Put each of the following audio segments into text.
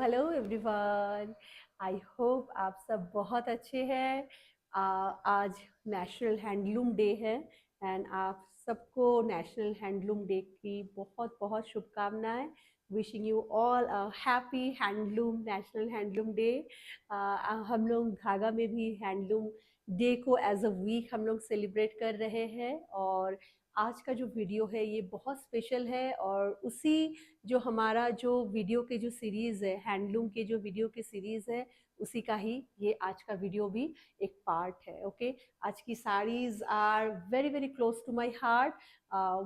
Hello everyone. I hope आप सब बहुत अच्छे हैं। आज नेशनल हैंडलूम डे है एंड आप सबको नेशनल हैंडलूम डे की बहुत बहुत शुभकामनाएं। Wishing you all a happy handloom national handloom day. हम लोग धागा में भी हैंडलूम डे को एज अ वीक हम लोग सेलिब्रेट कर रहे हैं और आज का जो वीडियो है ये बहुत स्पेशल है और उसी जो हमारा जो वीडियो के जो सीरीज़ है हैंडलूम के जो वीडियो की सीरीज़ है उसी का ही ये आज का वीडियो भी एक पार्ट है। ओके, आज की saris are very very close to my heart,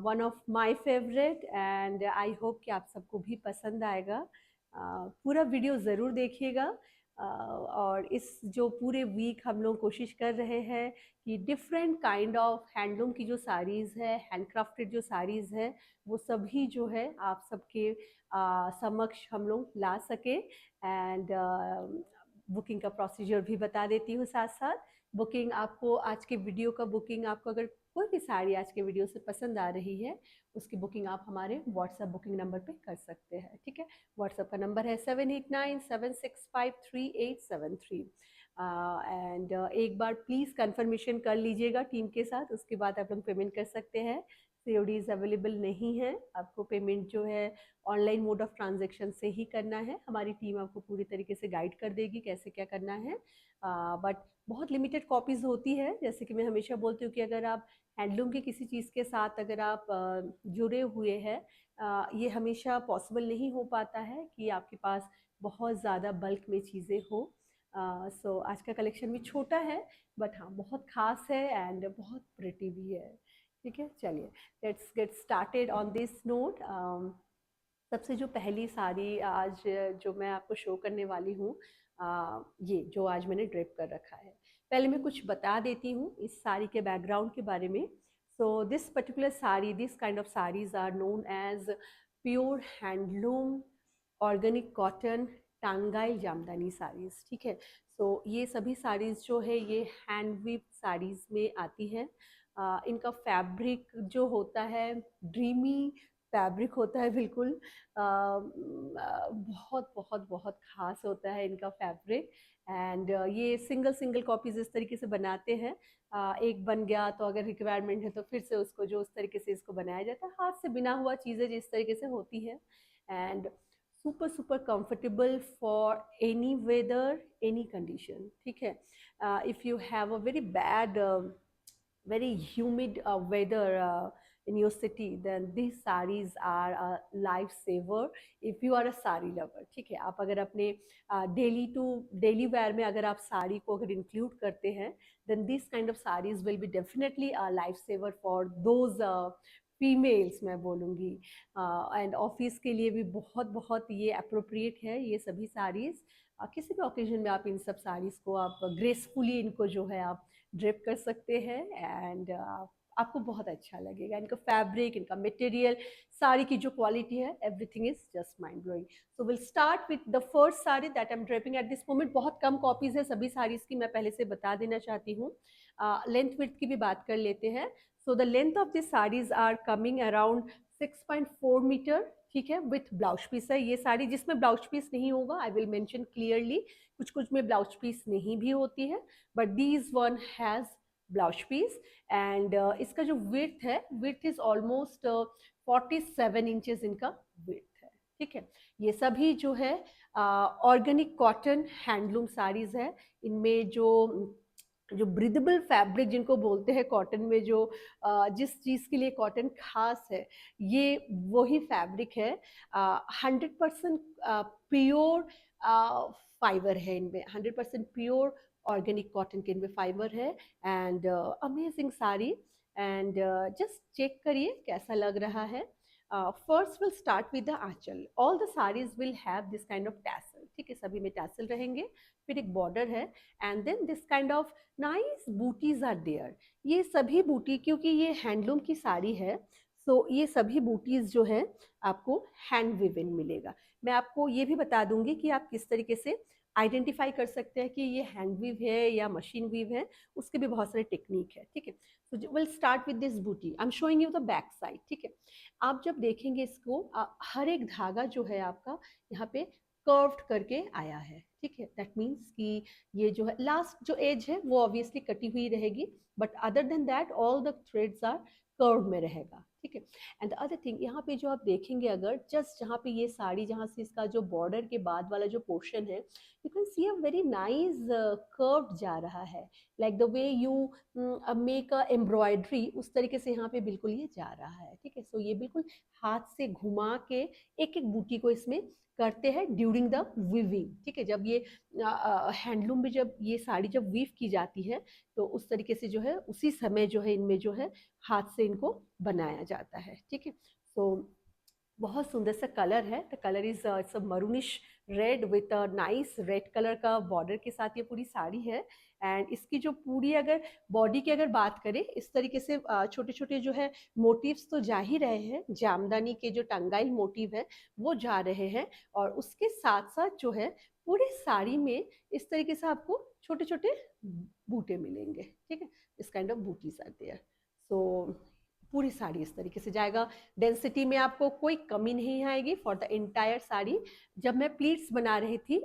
one of my favourite and I hope कि आप सबको भी पसंद आएगा। पूरा वीडियो ज़रूर देखिएगा। और इस जो पूरे वीक हम लोग कोशिश कर रहे हैं कि डिफरेंट काइंड ऑफ हैंडलूम की जो साड़ीज़ है, हैंडक्राफ्टेड जो साड़ीज़ है, वो सभी जो है आप सबके समक्ष हम लोग ला सके। एंड बुकिंग का प्रोसीजर भी बता देती हूँ साथ साथ। बुकिंग आपको आज के वीडियो का बुकिंग आपको अगर कोई भी साड़ी आज के वीडियो से पसंद आ रही है उसकी बुकिंग आप हमारे व्हाट्सएप बुकिंग नंबर पे कर सकते हैं। ठीक है, व्हाट्सएप का नंबर है 7897653873। एंड एक बार प्लीज़ कंफर्मेशन कर लीजिएगा टीम के साथ, उसके बाद आप लोग पेमेंट कर सकते हैं। सीओडीज अवेलेबल नहीं है, आपको पेमेंट जो है ऑनलाइन मोड ऑफ ट्रांजेक्शन से ही करना है। हमारी टीम आपको पूरी तरीके से गाइड कर देगी कैसे क्या करना है। बट बहुत लिमिटेड कॉपीज़ होती है, जैसे कि मैं हमेशा बोलती हूँ कि अगर आप हैंडलूम की किसी चीज़ के साथ अगर आप जुड़े हुए हैं, ये हमेशा पॉसिबल नहीं हो पाता है कि आपके पास बहुत ज़्यादा बल्क में चीज़ें हो। सो आज का कलेक्शन भी छोटा है बट हाँ बहुत खास है एंड बहुत प्रिटी भी है। ठीक है, चलिए let's get started on this note. सबसे जो पहली साड़ी आज जो मैं आपको शो करने वाली हूँ, ये जो आज मैंने ड्रेप कर रखा है, पहले मैं कुछ बता देती हूँ इस साड़ी के बैकग्राउंड के बारे में। So this particular sari, this kind of saris are known as pure handloom organic cotton Tangail Jamdani saris. ठीक है, सो ये सभी साड़ीज़ जो है ये हैंड वीव साड़ीज़ में आती है। इनका फैब्रिक जो होता है ड्रीमी फैब्रिक होता है बिल्कुल। बहुत बहुत बहुत ख़ास होता है इनका फैब्रिक। एंड ये सिंगल सिंगल कॉपीज़ इस तरीके से बनाते हैं। एक बन गया तो अगर रिक्वायरमेंट है तो फिर से उसको जो उस तरीके से इसको बनाया जाता है, हाथ से बिना हुआ चीज़ें जिस तरीके से होती है। And super super comfortable for any whether any condition. ठीक है, if you have a very bad very humid weather in your city, then these sarees are a lifesaver if you are a sari lover। ठीक है, आप अगर अपने daily to daily wear में अगर आप साड़ी को अगर इंक्लूड करते हैं then these kind of sarees will be definitely a lifesaver for those females मैं बोलूँगी। एंड ऑफिस के लिए भी बहुत बहुत ये अप्रोप्रिएट है ये सभी साड़ीज़। किसी भी ओकेजन में आप इन सब साड़ीज़ को आप ग्रेसफुली इनको जो है आप ड्रिप कर सकते हैं एंड आपको बहुत अच्छा लगेगा। इनका फैब्रिक, इनका मटेरियल, साड़ी की जो क्वालिटी है, everything is just mind blowing. So will start with the first sari that I am draping at this moment. बहुत कम कॉपीज है सभी साड़ीज की, मैं पहले से बता देना चाहती हूँ। लेंथ विड्थ की भी बात कर लेते हैं। So the length of this saris are coming around 6.4 metre. ठीक है, विथ ब्लाउज पीस है ये साड़ी। जिसमें ब्लाउज पीस नहीं होगा आई विल मेंशन क्लियरली, कुछ कुछ में ब्लाउज पीस नहीं भी होती है, but these one has blouse piece. And इसका जो विड्थ है, विड्थ इज ऑलमोस्ट 47 इंचेस इनका विड्थ है। ठीक है, ये सभी जो है ऑर्गेनिक कॉटन हैंडलूम साड़ीज है। इनमें जो जो ब्रीदेबल फैब्रिक जिनको बोलते हैं कॉटन में, जो जिस चीज़ के लिए कॉटन खास है ये वही फैब्रिक है। 100% प्योर फाइबर है इनमें, 100% प्योर ऑर्गेनिक कॉटन के इनमें फाइबर है। And amazing sari. And just check करिए कैसा लग रहा है। First will start with the aanchal. All the saris will have this kind of tassel. ठीक है, सभी में टैसल रहेंगे, फिर एक बॉर्डर है and then this kind of nice butis are there. ये सभी बूटी, क्योंकि ये हैंडलूम की साड़ी है, सो ये सभी बूटीज जो है आपको हैंड विवन मिलेगा। मैं आपको ये भी बता दूंगी कि आप किस तरीके से आइडेंटिफाई कर सकते हैं कि ये हैंड वीव है या मशीन वीव है, उसके भी बहुत सारे टेक्निक है। ठीक है, so will start with this booti. I am showing you the back side. ठीक है, आप जब देखेंगे इसको, हर एक धागा जो है आपका यहाँ पे कर्व्ड करके आया है, ठीक है। दैट मीन्स कि ये जो है लास्ट जो एज है वो ऑब्वियसली कटी हुई रहेगी, but other than that all the threads are curve में रहेगा, ठीक है। एंड द अदर थिंग, यहाँ पे जो आप देखेंगे अगर जस्ट जहाँ पे ये साड़ी, जहाँ से इसका जो बॉर्डर के बाद वाला जो पोर्शन है, you can C a very nice curve जा रहा है, like the way you make a embroidery, उस तरीके से यहाँ पे बिल्कुल ये जा रहा है, ठीक है। सो ये बिल्कुल हाथ से घुमा के एक एक बूटी को इसमें करते हैं ड्यूरिंग द वीविंग, ठीक है। जब ये हैंडलूम में जब ये साड़ी जब वीव की जाती है तो उस तरीके से जो है उसी समय जो है इनमें जो है हाथ से इनको बनाया जाता है, ठीक है। सो बहुत सुंदर सा कलर है, the colour is it's a maroonish red with a nice red colour का बॉर्डर के साथ ये पूरी साड़ी है। एंड इसकी जो पूरी अगर बॉडी की अगर बात करें, इस तरीके से छोटे छोटे जो है मोटिव्स तो जा ही रहे हैं, जामदानी के जो टंगाइल मोटिव है वो जा रहे हैं, और उसके साथ साथ जो है पूरी साड़ी में इस तरीके से आपको छोटे छोटे बूटे मिलेंगे, ठीक है। इस kind of bootis are there. So पूरी साड़ी इस तरीके से जाएगा, डेंसिटी में आपको कोई कमी नहीं आएगी फॉर द इंटायर साड़ी। जब मैं प्लीट्स बना रही थी,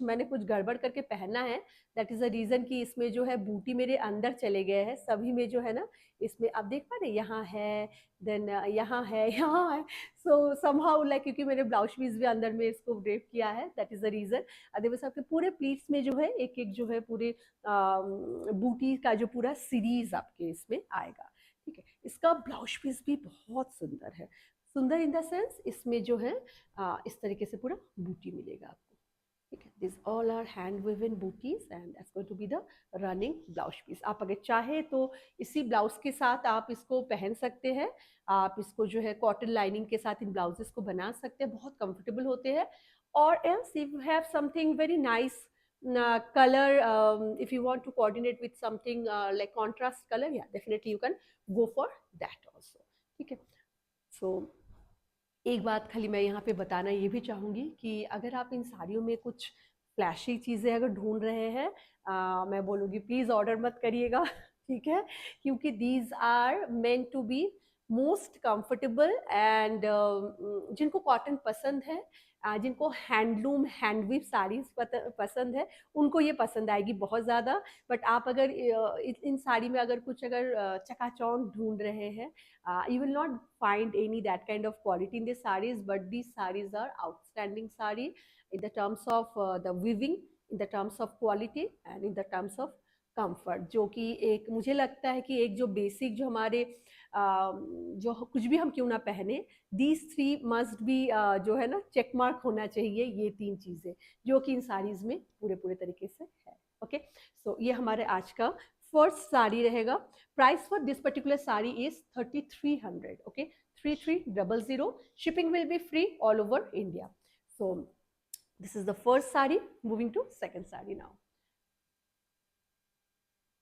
मैंने कुछ गड़बड़ करके पहना है, दैट इज अ रीजन कि इसमें जो है बूटी मेरे अंदर चले गए हैं सभी में जो है ना, इसमें आप देख पा रहे यहाँ है, देन यहाँ है, यहाँ है। सो समहाउ लाइक, क्योंकि मैंने ब्लाउज पीस भी अंदर में इसको ड्रेप किया है, that is the reason. Otherwise आपके पूरे प्लीट्स में जो है एक एक जो है पूरे बूटी का जो पूरा सीरीज आपके इसमें आएगा, ठीक है। इसका ब्लाउज पीस भी बहुत सुंदर है, सुंदर इन द सेंस इसमें जो है इस तरीके से पूरा बूटी मिलेगा आपको, ठीक है। This all are hand woven butis and that's going to be the running blouse piece. आप अगर चाहे तो इसी ब्लाउज के साथ आप इसको पहन सकते हैं, आप इसको जो है कॉटन लाइनिंग के साथ इन ब्लाउजेस को बना सकते हैं, बहुत कंफर्टेबल होते हैं। और else if you have something very nice color, if you want to coordinate with something like contrast color, yeah, definitely you can go for that also, ठीक है। सो एक बात खाली मैं यहाँ पे बताना ये भी चाहूँगी कि अगर आप इन साड़ियों में कुछ फ्लैशी चीज़ें अगर ढूंढ रहे हैं, मैं बोलूँगी प्लीज़ ऑर्डर मत करिएगा, ठीक है, क्योंकि these are meant to be most comfortable and जिनको कॉटन पसंद है, जिनको हैंडलूम हैंडवीव साड़ीज पसंद है, उनको ये पसंद आएगी बहुत ज़्यादा। बट आप अगर इन साड़ी में अगर कुछ अगर चकाचौंध ढूंढ रहे हैं, you will not find any that kind of quality in these sarees, but these sarees are outstanding saree in the terms of the weaving, in the terms of quality and in the terms of comfort, जो कि एक मुझे लगता है कि एक जो basic जो हमारे जो कुछ भी हम क्यों ना पहने, these three must be जो है ना चेक मार्क होना चाहिए, ये तीन चीज़ें जो कि इन साड़ीज में पूरे पूरे तरीके से है। ओके, सो ये हमारे आज का फर्स्ट साड़ी रहेगा। Price for this particular sari is 3300, okay, 3300। Shipping will be free all over India. So this is the first sari. Moving to second sari now.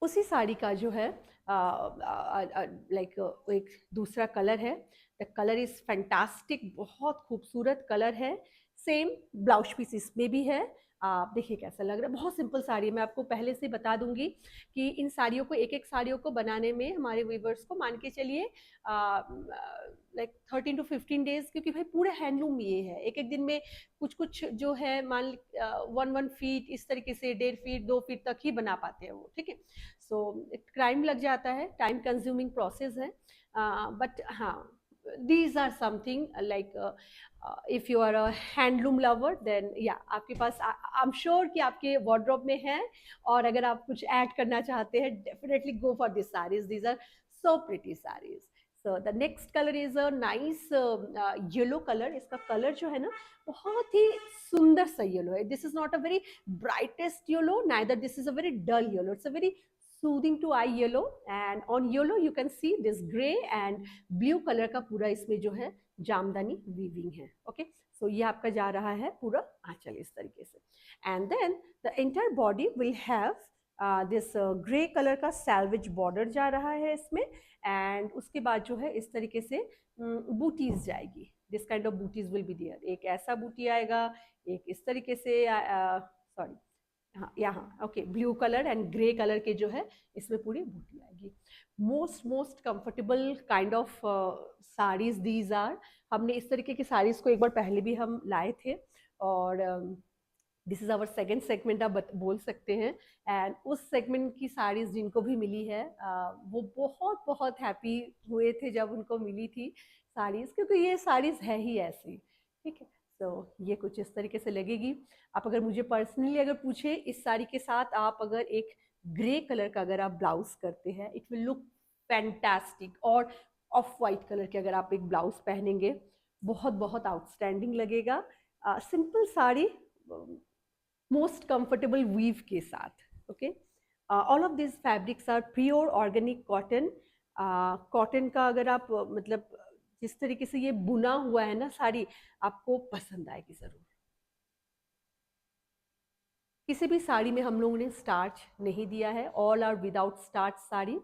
उसी साड़ी का जो है लाइक एक दूसरा कलर है। द कलर इज फैंटास्टिक, बहुत खूबसूरत कलर है। सेम ब्लाउज पीस इसमें भी है। आप देखिए कैसा लग रहा है, बहुत सिंपल साड़ी है। मैं आपको पहले से बता दूंगी कि इन साड़ियों को एक एक साड़ियों को बनाने में हमारे वीवर्स को मान के चलिए लाइक 13 to 15 डेज, क्योंकि भाई पूरे हैंडलूम ये है। एक एक दिन में कुछ कुछ जो है मान 1 फीट इस तरीके से 1.5 फीट 2 फीट तक ही बना पाते हैं वो, ठीक है। सो टाइम लग जाता है, टाइम कंज्यूमिंग प्रोसेस है, बट हाँ, these are something like if you are a handloom lover then yeah, आपके पास I'm sure कि आपके wardrobe में है, और अगर आप कुछ ऐड करना चाहते हैं definitely go for these sarees, these are so pretty sarees. So the next color is a nice yellow color. इसका कलर जो है ना बहुत ही सुंदर सा येलो है। This is not a very brightest yellow, neither this is a very dull yellow. It's a very soothing to eye yellow, and on yellow you can see this gray and blue color का पूरा इसमें जो है jamdani weaving है। Okay, सो ये आपका जा रहा है पूरा आंचल इस तरीके से, and then the entire body will have this grey colour का सैल्वेज बॉर्डर जा रहा है इसमें, एंड उसके बाद जो है इस तरीके से बूटीज जाएगी। This kind of butis will be there. एक ऐसा बूटी आएगा, एक इस तरीके से, सॉरी हाँ यहाँ, okay, blue colour and grey colour के जो है इसमें पूरी बूटी आएगी। Most comfortable kind of saris these are. हमने इस तरीके की साड़ीज को एक बार पहले भी हम लाए थे, और this is our second segment आप बोल सकते हैं। एंड उस सेगमेंट की साड़ीज़ जिनको भी मिली है वो बहुत बहुत हैप्पी हुए थे जब उनको मिली थी साड़ीज़, क्योंकि ये साड़ीज़ है ही ऐसी, ठीक है। तो ये कुछ इस तरीके से लगेगी। आप अगर मुझे पर्सनली अगर पूछे, इस साड़ी के साथ आप अगर एक ग्रे कलर का अगर आप ब्लाउज करते हैं, इट विल लुक फैंटास्टिक। और ऑफ वाइट कलर के अगर आप एक ब्लाउज पहनेंगे, बहुत बहुत आउटस्टैंडिंग लगेगा। Simple sari, most comfortable weave के साथ। Okay, all of this fabrics are pure organic cotton. Cotton का अगर आप मतलब जिस तरीके से ये बुना हुआ है ना साड़ी, आपको पसंद आएगी जरूर। किसी भी साड़ी में हम लोगों ने स्टार्च नहीं दिया है, all are without starch sari,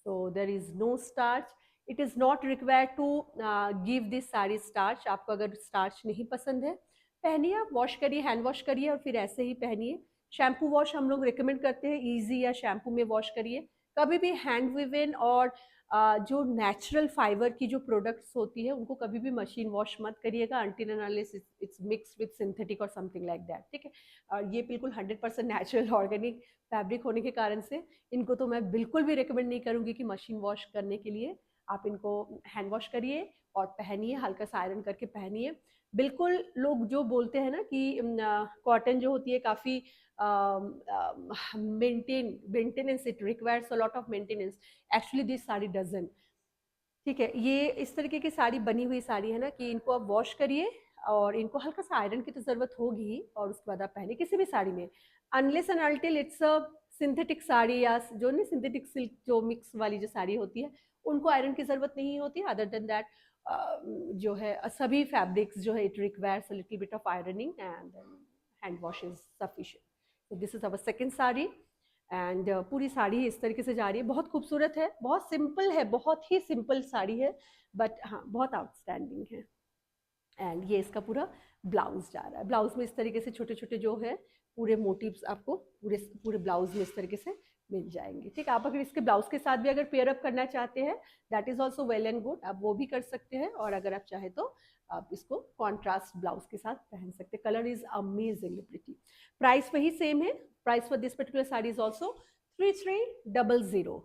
so there is no starch. It is not required to give this sari starch. आपको अगर स्टार्च नहीं पसंद है, पहनिए, आप वॉश करिए, हैंड वॉश करिए और फिर ऐसे ही पहनिए। शैम्पू वॉश हम लोग रिकमेंड करते हैं, इजी या शैम्पू में वॉश करिए। कभी भी हैंड विवन और जो नेचुरल फाइबर की जो प्रोडक्ट्स होती है उनको कभी भी मशीन वॉश मत करिएगा, until and unless it's mix with synthetic और समथिंग लाइक दैट, ठीक है। और ये बिल्कुल 100% नेचुरल ऑर्गेनिक फैब्रिक होने के कारण से इनको तो मैं बिल्कुल भी रिकमेंड नहीं करूँगी कि मशीन वॉश करने के लिए। आप इनको हैंड वॉश करिए और पहनिए, हल्का सा आयरन करके पहनिए। बिल्कुल, लोग जो बोलते हैं ना कि कॉटन जो होती है काफ़ी maintenance, it requires a lot of maintenance. Actually this sari doesn't, ठीक है। ये इस तरीके की साड़ी बनी हुई साड़ी है ना कि इनको आप वॉश करिए और इनको हल्का सा आयरन की तो ज़रूरत होगी ही, और उसके बाद आप पहने किसी भी साड़ी में, unless and until it's a synthetic sari या जो नहीं सिंथेटिक सिल्क जो मिक्स वाली जो साड़ी होती है, उनको आयरन की ज़रूरत नहीं होती। अदर देन दैट जो है सभी फैब्रिक्स जो है it requires a little bit of ironing and hand wash is sufficient. तो this is our second sari. And पूरी साड़ी इस तरीके से जा रही है, बहुत खूबसूरत है, बहुत सिंपल है, बहुत ही सिंपल साड़ी है, बट हाँ बहुत आउटस्टैंडिंग है। एंड ये इसका पूरा ब्लाउज जा रहा है। ब्लाउज में इस तरीके से छोटे छोटे जो है पूरे मोटिव्स आपको पूरे पूरे ब्लाउज में इस तरीके से मिल जाएंगे, ठीक है। आप अगर इसके ब्लाउज के साथ भी अगर पेयर अप करना चाहते हैं, that is also well and good, आप वो भी कर सकते हैं। और अगर आप चाहे तो आप इसको कॉन्ट्रास्ट ब्लाउज के साथ पहन सकते हैं। Colour is amazingly pretty. Price वही सेम है। Price for this particular sari is also 3300।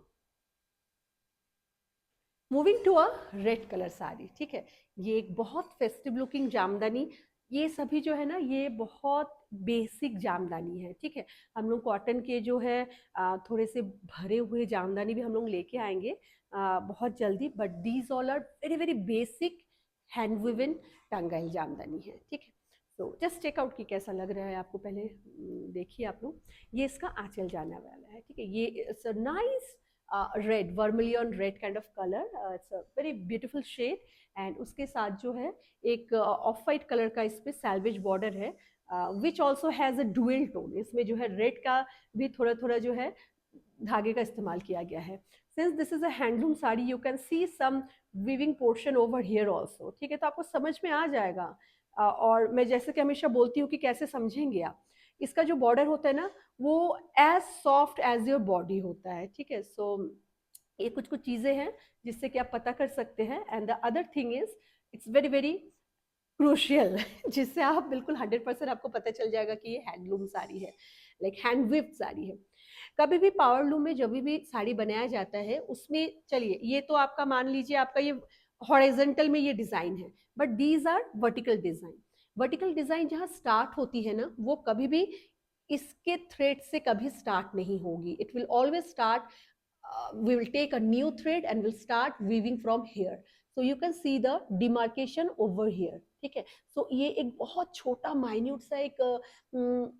Moving to a red colour sari, ठीक है। ये एक बहुत फेस्टिव लुकिंग जामदानी, ये सभी जो है ना ये बहुत बेसिक जामदानी है, ठीक है। हम लोग कॉटन के जो है थोड़े से भरे हुए जामदानी भी हम लोग लेके आएंगे बहुत जल्दी, but these all are very very basic hand woven Tangail Jamdani है, ठीक है। तो जस्ट चेक आउट की कैसा लग रहा है आपको, पहले देखिए आप लोग। ये इसका आंचल जाने वाला है, ठीक है। ये it's a nice red, vermilion red kind of colour, it's a very beautiful shade. And उसके साथ जो है एक ऑफ वाइट कलर का इस पे सैल्वेज बॉर्डर है, which also has a dual tone. इसमें जो है रेड का भी थोड़ा थोड़ा जो है धागे का इस्तेमाल किया गया है। Since this is a handloom sari, you can see some weaving portion over here also, ठीक है। तो आपको समझ में आ जाएगा। और मैं जैसे कि हमेशा बोलती हूँ कि कैसे समझेंगे आप, इसका जो बॉर्डर होता है ना वो as soft as your body होता है, ठीक है। सो ये कुछ कुछ चीज़ें हैं जिससे कि आप पता कर सकते हैं। And the other thing is it's very very crucial जिससे आप बिल्कुल 100% आपको पता चल जाएगा कि ये हैंडलूम साड़ी है, लाइक हैंड विव्ड साड़ी है। कभी भी पावर लूम में जब भी साड़ी बनाया जाता है उसमें, चलिए ये तो आपका मान लीजिए आपका ये हॉरिजॉन्टल में ये डिजाइन है, but these are vertical design. Vertical design जहाँ स्टार्ट होती है ना वो कभी भी इसके थ्रेड से कभी स्टार्ट नहीं होगी। It will always start, we will take a new thread and will start weaving from here. So you can see the demarcation over here, ठीक है। so ये एक बहुत छोटा माइन्यूट सा एक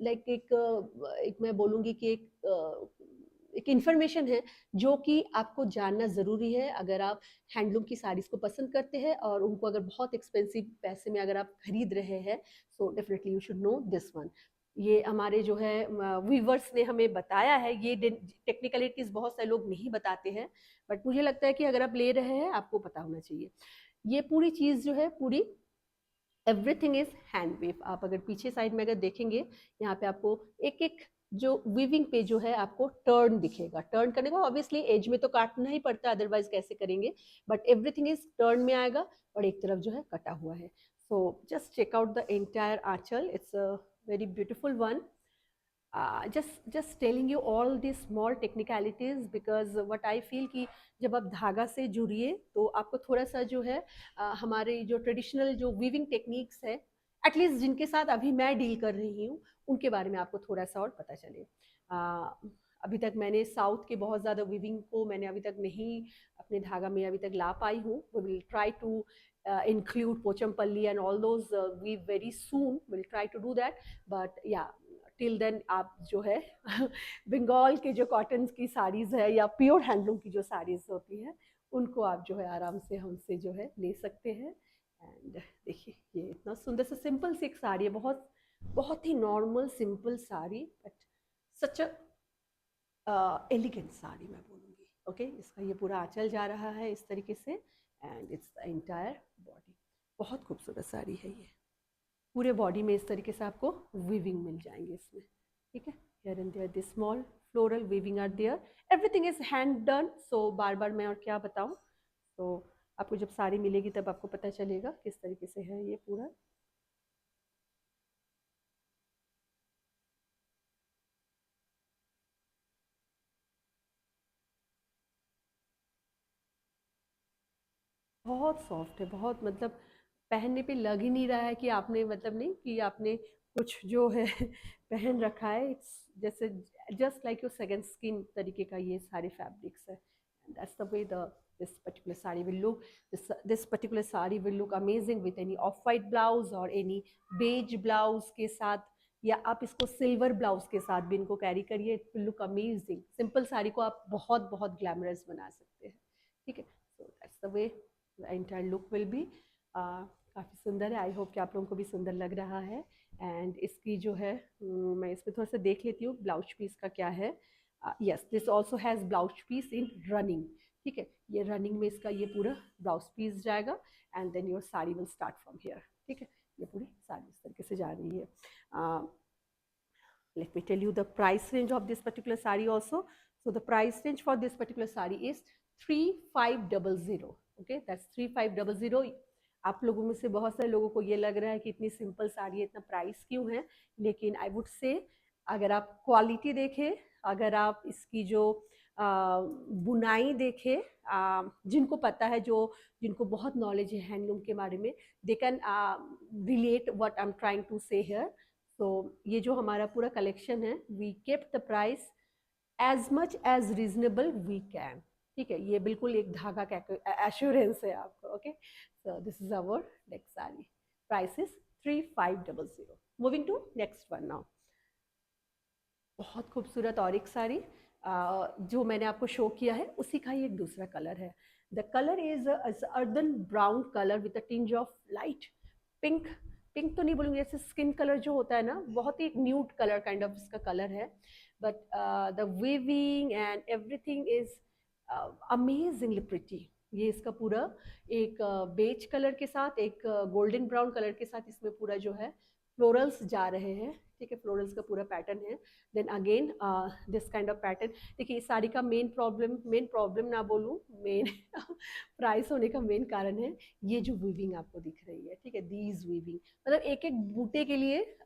लाइक एक मैं बोलूँगी कि एक इंफॉर्मेशन है जो कि आपको जानना ज़रूरी है अगर आप हैंडलूम की साड़ीज़ को पसंद करते हैं और उनको अगर बहुत एक्सपेंसिव पैसे में अगर आप खरीद रहे हैं, so definitely you should know this one. ये हमारे जो है वीवर्स ने हमें बताया है, ये टेक्निकलिटीज बहुत सारे लोग नहीं बताते हैं, बट मुझे लगता है कि अगर आप ले रहे हैं आपको पता होना चाहिए। ये पूरी चीज़ जो है पूरी एवरीथिंग इज हैंड वेव। आप अगर पीछे साइड में अगर देखेंगे यहाँ पे आपको एक एक जो वीविंग पे जो है आपको टर्न दिखेगा। टर्न करने को ऑब्वियसली एज में तो काटना ही पड़ता है, अदरवाइज कैसे करेंगे, बट एवरीथिंग इज टर्न में आएगा और एक तरफ जो है कटा हुआ है। So just check out the entire achal. It's a very beautiful one. Just telling you all these small technicalities because what I feel कि जब आप धागा से जुड़िए तो आपको थोड़ा सा जो है हमारे जो ट्रेडिशनल जो वीविंग टेक्निक्स है एटलीस्ट जिनके साथ अभी मैं डील कर रही हूँ उनके बारे में आपको थोड़ा सा और पता चले। अभी तक मैंने साउथ के बहुत ज़्यादा वीविंग को मैंने अभी तक नहीं अपने धागा में अभी तक ला पाई हूँ। We will try to include Pochampalli and all those we very soon will try to do that, but yeah till then आप जो है बंगाल के जो कॉटन की साड़ीज़ है या प्योर हैंडलूम की जो साड़ीज़ होती है उनको आप जो है आराम से हमसे जो है ले सकते हैं। एंड देखिए ये इतना सुंदर सा सिंपल सी एक साड़ी है, बहुत बहुत ही normal simple sari but such elegant sari मैं बोलूँगी। ओके इसका ये पूरा आंचल जा रहा है इस तरीके से and it's the entire body. बहुत खूबसूरत साड़ी है ये, पूरे बॉडी में इस तरीके से आपको वीविंग मिल जाएंगे इसमें। ठीक है, here and there this small floral weaving are there, everything is hand done. So बार बार मैं और क्या बताऊं, तो आपको जब साड़ी मिलेगी तब आपको पता चलेगा किस तरीके से है ये पूरा। बहुत सॉफ्ट है, बहुत मतलब पहनने पे लग ही नहीं रहा है कि आपने मतलब नहीं कि आपने कुछ जो है पहन रखा है। इट्स जैसे just like your second skin तरीके का ये सारे फैब्रिक्स है। That's the way the this particular saree will look. This particular saree will look amazing with any off white blouse or any beige blouse के साथ, या आप इसको सिल्वर ब्लाउज के साथ भी इनको कैरी करिए, it will look amazing. Simple sari को आप बहुत बहुत ग्लैमरस बना सकते हैं। ठीक है, सो that's the way entire look will be. काफ़ी सुंदर है, आई होप कि आप लोगों को भी सुंदर लग रहा है। एंड इसकी जो है मैं इसमें थोड़ा सा देख लेती हूँ ब्लाउज पीस का क्या है। Yes this also has blouse piece in running. ठीक है, ये रनिंग में इसका ये पूरा ब्लाउज पीस जाएगा and then your sari will start from here. ठीक है, ये पूरी साड़ी इस तरीके से जा रही है। Let me tell you the price range of this particular saree also. So the price range for this particular saree is 3500. Okay, that's 3500. आप लोगों में से बहुत सारे लोगों को ये लग रहा है कि इतनी सिंपल साड़ी है, इतना प्राइस क्यों है, लेकिन आई वुड से अगर आप क्वालिटी देखें, अगर आप इसकी जो बुनाई देखें, जिनको पता है, जो जिनको बहुत नॉलेज है हैंडलूम के बारे में, they can relate what I am trying to say here. तो ये जो हमारा पूरा कलेक्शन है, we kept the price as much as reasonable we can. ठीक है, ये बिल्कुल एक धागा का एश्योरेंस है आपको। Okay, so this is our next sari, price is 3500। Moving to next one now. बहुत खूबसूरत और एक साड़ी जो मैंने आपको शो किया है उसी का ही एक दूसरा कलर है। The colour is earthen brown colour with a tinge of light pink. Pink तो नहीं बोलूँगी, जैसे स्किन कलर जो होता है ना, बहुत ही एक न्यूड कलर काइंड ऑफ इसका कलर है। But the weaving and everything is amazingly pretty. ये इसका पूरा एक बेज कलर के साथ, एक गोल्डन ब्राउन कलर के साथ इसमें पूरा जो है फ्लोरल्स जा रहे हैं। ठीक है, फ्लोरल्स का पूरा पैटर्न है। Then again this kind of pattern. देखिए इस साड़ी का मेन प्रॉब्लम ना बोलूँ, मेन प्राइस होने का मेन कारण है ये जो वीविंग आपको दिख रही है। ठीक है, दीज वीविंग मतलब एक एक बूटे के लिए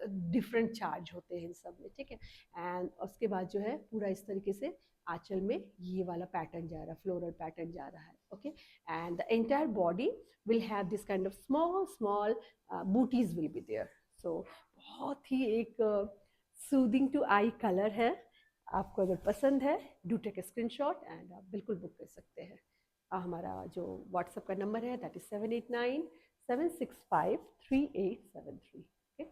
डिफरेंट चार्ज होते हैं इन सब में। ठीक है, एंड उसके बाद जो है पूरा इस तरीके से आंचल में ये वाला पैटर्न जा रहा है, फ्लोरल पैटर्न जा रहा है। Okay, and the entire body will have this kind of small small bootis will be there. So बहुत ही एक सूदिंग टू आई कलर है। आपको अगर पसंद है do take a screenshot and आप बिल्कुल बुक कर सकते हैं। हमारा जो व्हाट्सएप का नंबर है दैट इज 7897653873। ओके,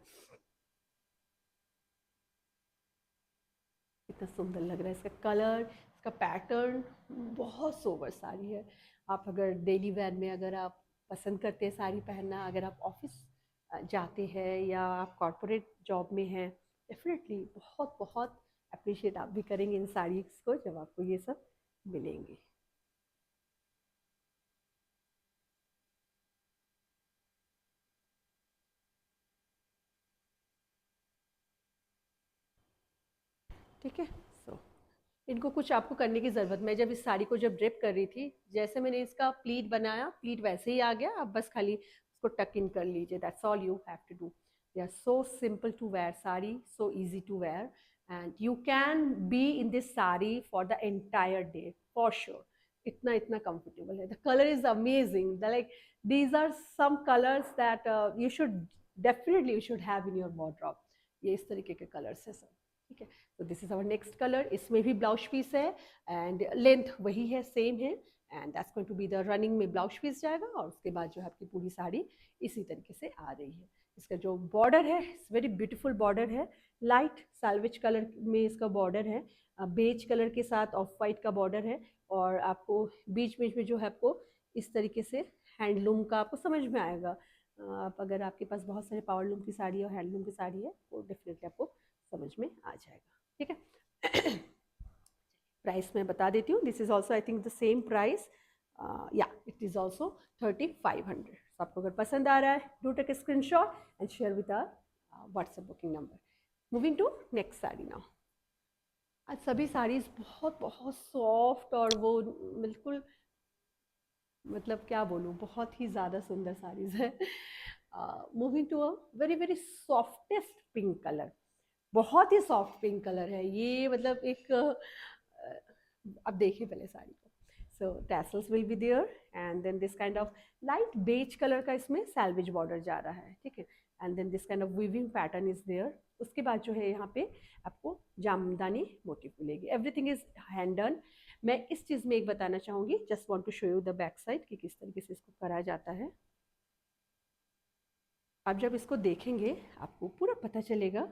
कितना सुंदर लग रहा है इसका कलर, इसका पैटर्न, बहुत सोबर साड़ी है। आप अगर डेली वेयर में अगर आप पसंद करते हैं साड़ी पहनना, अगर आप ऑफिस जाते हैं या आप कॉरपोरेट जॉब में हैं, डेफिनेटली बहुत बहुत अप्रिशिएट आप भी करेंगे इन साड़ीज़ को जब आपको ये सब मिलेंगे। ठीक है, सो इनको कुछ आपको करने की ज़रूरत, मैं जब इस साड़ी को जब ड्रिप कर रही थी, जैसे मैंने इसका प्लीट बनाया, प्लीट वैसे ही आ गया। अब बस खाली इसको टक इन कर लीजिए, that's all you have to do. They are so simple to wear sari, so easy to wear, and you can be in this sari for the entire day for sure. इतना इतना कंफर्टेबल है, the colour is amazing, the like these are some colors that you should definitely you should have in your wardrobe। ये इस तरीके के colours है सब, ठीक है। तो this is our next colour, इसमें भी ब्लाउज पीस है एंड लेंथ वही है, सेम है, and that's going to be the running में ब्लाउज पीस जाएगा, और उसके बाद जो है आपकी पूरी साड़ी इसी तरीके से आ रही है। इसका जो बॉर्डर है, वेरी ब्यूटीफुल बॉर्डर है, लाइट सैल्वेज कलर में इसका बॉर्डर है, बेज कलर के साथ ऑफ वाइट का बॉर्डर है, और आपको बीच बीच में जो है आपको इस तरीके से हैंडलूम का आपको समझ में आएगा। आप अगर आपके पास बहुत सारे पावरलूम की साड़ी और हैंडलूम की साड़ी है वो डेफिनेटली आपको समझ में आ जाएगा, ठीक है। प्राइस मैं बता देती हूँ, this is also I think the same price, या इट इज़ ऑल्सो 3500। तो आपको अगर पसंद आ रहा है, do take a screenshot and share with our WhatsApp booking number. Moving to next sari now. आज सभी साड़ीज बहुत बहुत सॉफ्ट और वो बिल्कुल, मतलब क्या बोलूँ, बहुत ही ज़्यादा सुंदर साड़ीज़ है। Moving to a very very softest pink colour, बहुत ही सॉफ्ट पिंक कलर है ये, मतलब एक अब देखिए पहले साड़ी को। So tassels will be there, and then this kind of light beige colour का इसमें सैल्वेज बॉर्डर जा रहा है, ठीक है, and then this kind of weaving pattern is there. उसके बाद जो है यहाँ पे आपको जामदानी मोटिफ मिलेगी, एवरीथिंग इज हैंड डन। मैं इस चीज़ में एक बताना चाहूँगी, just want to show you the back side कि किस तरीके से इसको करा जाता है। आप जब इसको देखेंगे आपको पूरा पता चलेगा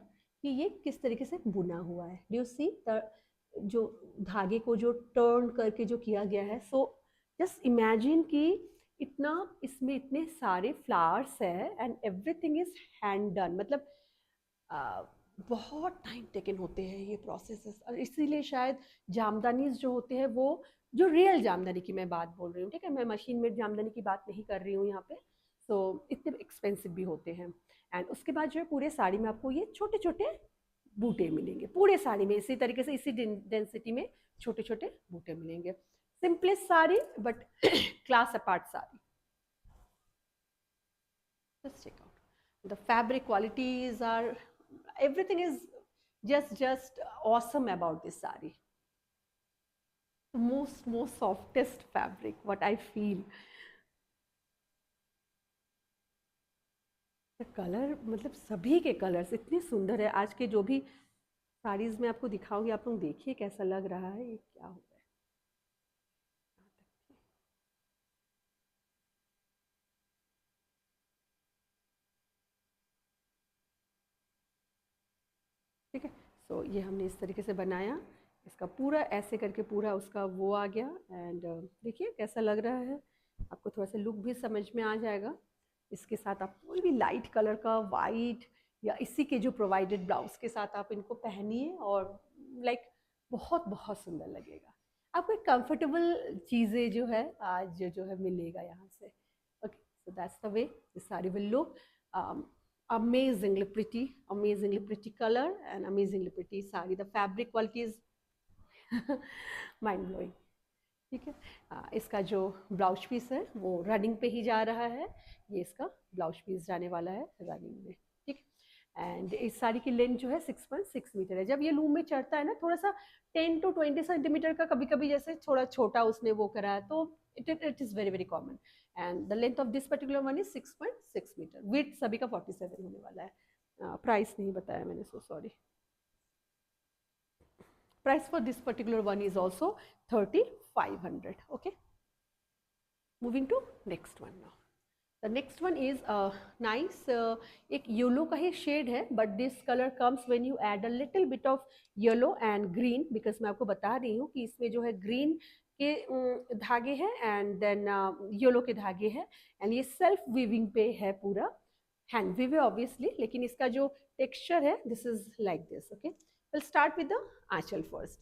कि ये किस तरीके से बुना हुआ है। डू यू सी जो धागे को जो टर्न करके जो किया गया है। सो जस्ट इमेजिन कि इतना इसमें इतने सारे फ्लावर्स है and everything is hand done, मतलब बहुत टाइम टेकन होते हैं ये प्रोसेसेस, और इसीलिए शायद जामदानी जो होते हैं वो, जो रियल जामदानी की मैं बात बोल रही हूँ, ठीक है, मैं मशीन मेड जामदानी की बात नहीं कर रही हूँ यहाँ पे। सो इतने एक्सपेंसिव भी होते हैं। एंड उसके बाद जो है पूरे साड़ी में आपको ये छोटे छोटे बूटे मिलेंगे, पूरे साड़ी में इसी तरीके से इसी डेंसिटी में छोटे छोटे बूटे मिलेंगे। Simplest sari but class apart sari. Let's check out the fabric qualities are, everything is just awesome about this sari. The most softest fabric what I feel. Colour, मतलब सभी के कलर्स इतने सुंदर है। आज के जो भी साड़ीज में आपको दिखाऊंगी, आप लोग देखिए कैसा लग रहा है, ये क्या हो रहा है। ठीक है, सो ये हमने इस तरीके से बनाया, इसका पूरा ऐसे करके पूरा उसका वो आ गया, एंड देखिए कैसा लग रहा है। आपको थोड़ा सा लुक भी समझ में आ जाएगा। इसके साथ आप कोई भी लाइट कलर का वाइट या इसी के जो प्रोवाइडेड ब्लाउज के साथ आप इनको पहनिए, और लाइक बहुत बहुत सुंदर लगेगा आपको। एक कंफर्टेबल चीज़ें जो है आज जो है मिलेगा यहाँ से। Okay, so that's the way this sari will look. amazingly pretty color and amazingly pretty sari. The fabric quality is mind blowing, ठीक है। इसका जो ब्लाउज पीस है वो रनिंग पे ही जा रहा है, ये इसका ब्लाउज पीस जाने वाला है रनिंग में, ठीक। एंड इस साड़ी की लेंथ जो है 6.6 मीटर है। जब ये लूम में चढ़ता है ना, थोड़ा सा 10 to 20 सेंटीमीटर का कभी कभी जैसे थोड़ा छोटा उसने वो करा है, तो it is very very common. And the length of this particular one is 6.6 metre, width सभी का 47 होने वाला है। प्राइस नहीं बताया मैंने, so sorry. Price for this particular one is also 3500. Okay, moving to next one now. The next one is nice, एक yellow का ही शेड है, but this color comes when you add a little bit of yellow and green, because मैं आपको बता रही हूँ कि इसमें जो है ग्रीन के धागे हैं एंड देन येलो के धागे हैं, एंड ये सेल्फ वीविंग पे है, पूरा हैंड वीव है ऑब्वियसली, लेकिन इसका जो टेक्सचर है this is like this. Okay, we'll start with the aanchal first.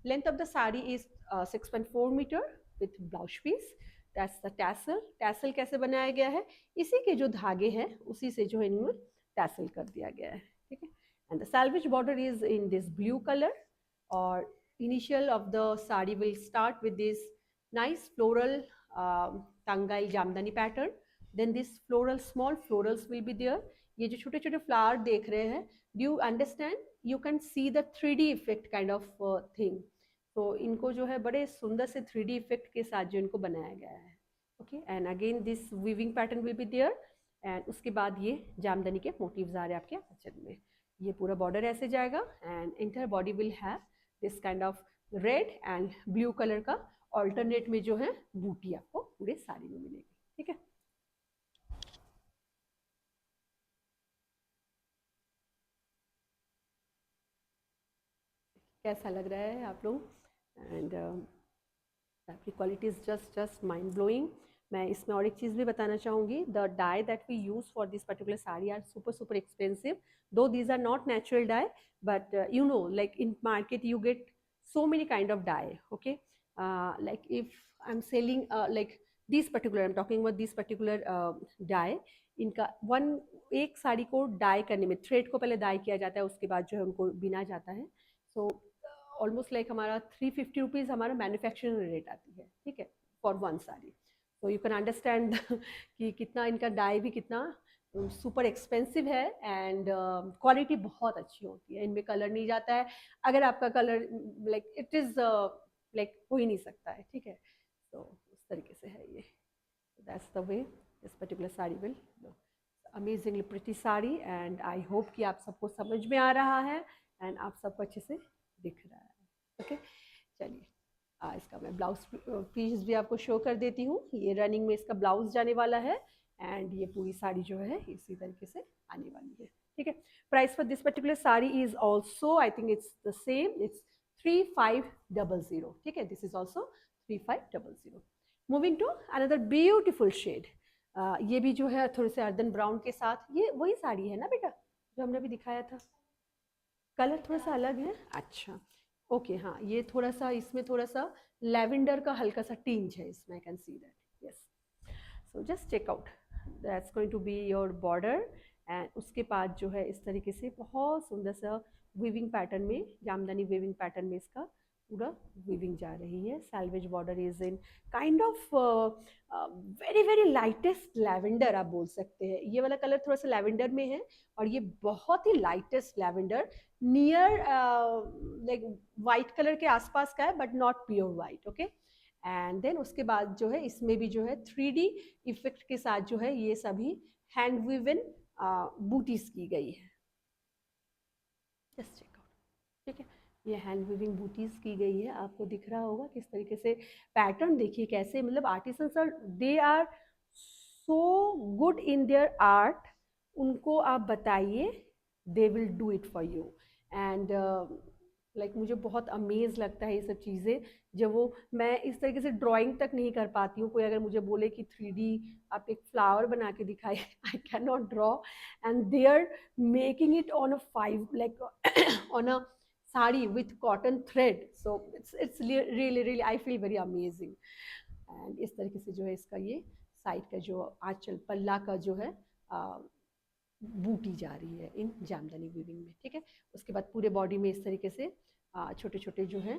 Length of the sari is 6.4 meter with blouse piece. That's the tassel. Tassel कैसे बनाया गया है, इसी के जो धागे हैं उसी से जो है इनमें टैसल कर दिया गया है, ठीक है। And the salvage border is in this blue color, और initial of the sari will start with this nice floral tangai jamdani pattern. Then this floral small florals will be there. ये जो छोटे छोटे फ्लावर देख रहे हैं, do you understand? You can see the 3D effect kind of thing. तो इनको जो है बड़े सुंदर से 3D इफेक्ट के साथ जो इनको बनाया गया है. Okay, and again this weaving pattern will be there. And उसके बाद ये जामदनी के मोटिव्स आ रहे हैं आपके आंचल में. ये पूरा बॉर्डर ऐसे जाएगा and inter body will have this kind of red and blue colour का ऑल्टरनेट में जो है बूटी आपको पूरे साड़ी में मिलेगी. ठीक है. कैसा लग रहा है आप लोग? And fabric quality is just mind blowing. मैं इसमें और एक चीज़ भी बताना चाहूँगी. The dye that we use for this particular sari are super expensive. Though these are not natural dye, but you know, like in market you get so many kind of dye. Okay, like if I'm selling like this particular, I'm talking about this particular dye. इनका one एक साड़ी को die करने में thread को पहले die किया जाता है, उसके बाद जो है उनको बिना जाता है. सो ऑलमोस्ट लाइक हमारा 350 रुपीज़ हमारा मैन्युफैक्चरिंग रेट आती है. ठीक है, फॉर वन साड़ी. तो यू कैन अंडरस्टैंड कि कितना इनका डाई भी कितना सुपर एक्सपेंसिव है. एंड क्वालिटी बहुत अच्छी होती है, इनमें कलर नहीं जाता है. अगर आपका colour like it is like हो ही नहीं सकता है. ठीक है, तो उस तरीके से है ये. That's the way this particular sari will look. Amazingly pretty sari. And I hope कि आप सबको समझ में आ रहा है एंड आप सबको अच्छे से दिख रहा है. ओके, चलिए इसका मैं ब्लाउज पीस भी आपको शो कर देती हूँ. ये रनिंग में इसका ब्लाउज जाने वाला है एंड ये पूरी साड़ी जो है इसी तरीके से आने वाली है. ठीक है. Price for this particular sari is also I think it's the same. It's 3500. ठीक है, this is also 3500. Moving to another beautiful shade. ये भी जो है थोड़े से अर्दन ब्राउन के साथ. ये वही साड़ी है ना बेटा जो हमने अभी दिखाया था? कलर थोड़ा सा अलग है. अच्छा, ओके. हाँ, ये थोड़ा सा इसमें थोड़ा सा लेवेंडर का हल्का सा टिंज है इसमें. I can see that. Yes. So just check out, that's going to be your border. And उसके बाद जो है इस तरीके से बहुत सुंदर सा वीविंग पैटर्न में, जामदानी वीविंग पैटर्न में इसका पूरा वीविंग जा रही है. Salvage border is in kind of very very lightest lavender आप बोल सकते हैं. ये वाला कलर थोड़ा सा लैवेंडर में है और ये बहुत ही lightest lavender near like white colour के आसपास का है, but not pure white. Okay. And then उसके बाद जो है इसमें भी जो है 3D इफेक्ट के साथ जो है ये सभी हैंड वीवन बूटीज की गई है. Just check out. ठीक है, ये हैंड वीविंग बूटीज की गई है. आपको दिख रहा होगा किस तरीके से पैटर्न. देखिए कैसे, मतलब artisans are, they are so good in their art. उनको आप बताइए, they will do it for you. And like मुझे बहुत अमेज लगता है ये सब चीज़ें जब वो, मैं इस तरीके से ड्राइंग तक नहीं कर पाती हूँ. कोई अगर मुझे बोले कि 3D आप एक फ्लावर बना के दिखाए, I can not draw. And they are making it on a five like on a sari with cotton thread. So it's really really I feel very amazing. And इस तरीके से जो है इसका ये साइड का जो आंचल पल्ला का जो है बूटी जा रही है इन जामदानी वीविंग में. ठीक है. उसके बाद पूरे बॉडी में इस तरीके से छोटे छोटे जो है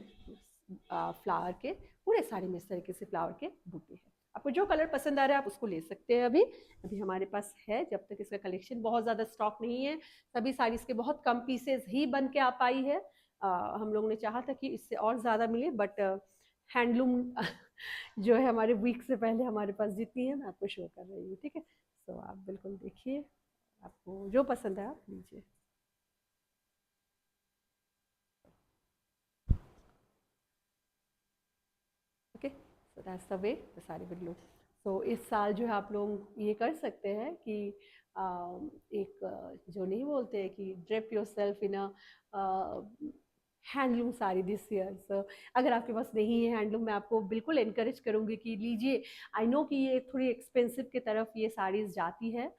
फ्लावर के, पूरे साड़ी में इस तरीके से फ्लावर के बूटे हैं. आपको जो कलर पसंद आ रहा है आप उसको ले सकते हैं. अभी अभी हमारे पास है, जब तक इसका कलेक्शन बहुत ज़्यादा स्टॉक नहीं है. सभी साड़ीज़ के बहुत कम पीसेज ही बन के आ पाई है. हम लोगों ने चाहा था कि इससे और ज़्यादा मिले, बट हैंडलूम जो है हमारे वीक से पहले हमारे पास जितनी है मैं आपको शो कर रही हूँ. ठीक है, तो आप बिल्कुल देखिए, आपको जो पसंद है आप लीजिए. Okay, so that's the way the sari will look. So इस साल जो है आप लोग ये कर सकते हैं कि एक जो नहीं बोलते हैं कि drape yourself in a handloom sari this year. So अगर आपके पास नहीं है हैंडलूम, मैं आपको बिल्कुल इनकरेज करूँगी कि लीजिए. आई नो कि ये थोड़ी एक्सपेंसिव की तरफ ये साड़ीज़ जाती है,